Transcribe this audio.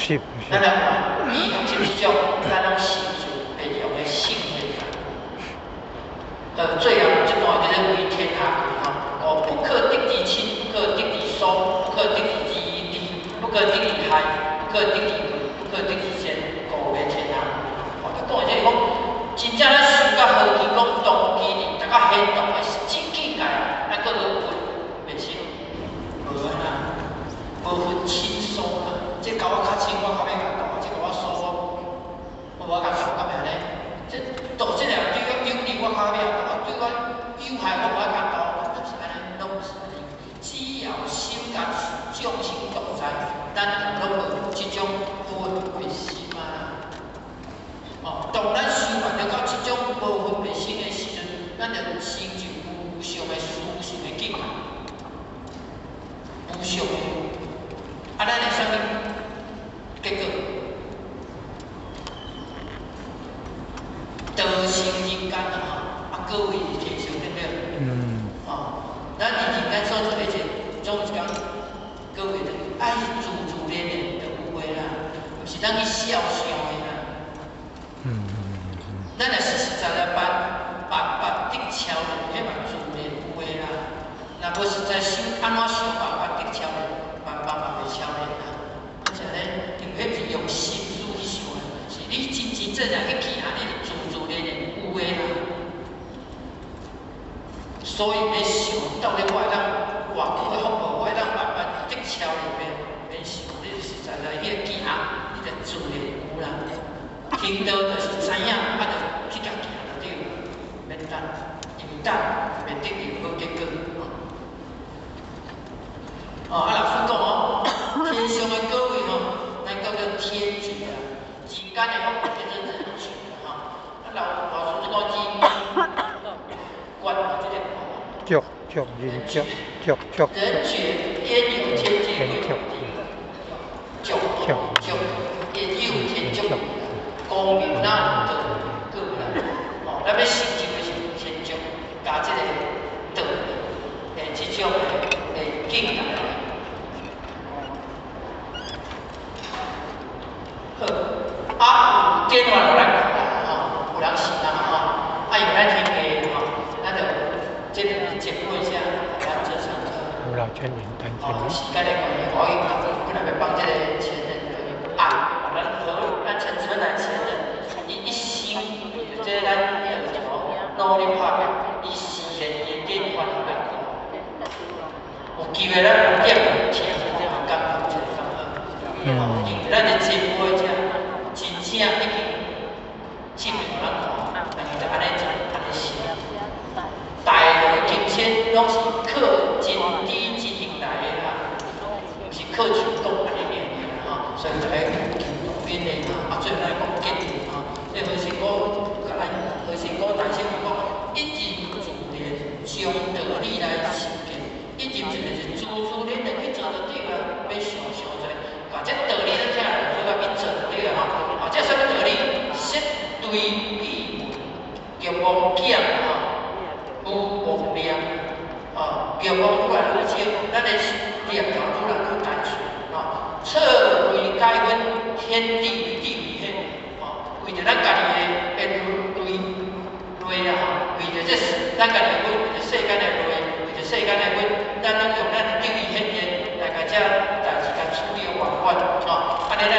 是。咱来玩，利用即种咱拢习俗会用的性质。最后这段叫做为天下哦，不可得其亲，不可得其疏，不可得其弟，不可得其害，不可得其贵，不可得其贱，故为天下。哦，他讲的这是讲，真正咱想到好奇，讲动机哩，大家行动的是真境界，咱搁要分袂清，无啊，无分亲疏啊。这甲我较亲，我较要甲动；这甲我疏，我无甲动，干咩呢？这道这两对我有利，我较要动；对我有害，我无甲动。但是安尼拢是只要心甲众生同在，咱就拢无这种无分别心啊。哦，当咱修办到这种无分别心的时阵，咱就成就无上的殊胜的境界，无上的。啊，咱会啥物结果？道成人间啊！各位天上对不对？咱人间所做的一切，总是讲各位爱自自然然就有诶啦，毋是咱去想象诶啦。咱若实实在在办得超人，迄嘛自然有诶啦。若无实在想安怎想办得超人，办袂超人啦。而且呢，因为迄是用心思去想诶，是你真真正正去去安尼自自然然有诶啦。所以要想到底我会当偌久的福报，我会当慢慢得超人免想，你实在在迄个行，你就自然有啦。听到就是知影，啊就去甲行就对了，免等，因为等免得有好结果。啊，老师讲天上的各位咱叫做天界啊，人间的福报叫做人界啊。老师讲人观这个。人觉焉有天界为觉焉有天界光明那道各人哦，咱要成就的是天界，加这个道这种境界。好，接下来来讲有人信啊有咱听的咱就这个节目一下，咱这上课。有老全人担心。时间的关系，我本来要帮这个前人咱陈春兰前人，一心就这咱努力拍拼，伊实现伊典范来看。有机会咱有点听，这项感动真感恩。因为咱的节目一下，真正已经证明咱看，但是就安尼做，安尼写。大陆金钱拢是靠真知之行来的啦，毋是靠传统安尼念的啦所以就爱勤动勉励最后来讲坚定所以何成果甲咱何成果大师讲，一人自然将道理来实践，一人就是自然然去做就对了，要想多，把这道理咱听来，做到去做就对了这什么道理？识对义门，叫妄见有妄念叫妄越来越少，咱的念头愈来愈单纯彻为解分，天地为地为天为着咱家己的类为着这咱家己的为着世间的类，为着世间的咱拢用咱的定义显现来甲这代志甲处理完安尼咱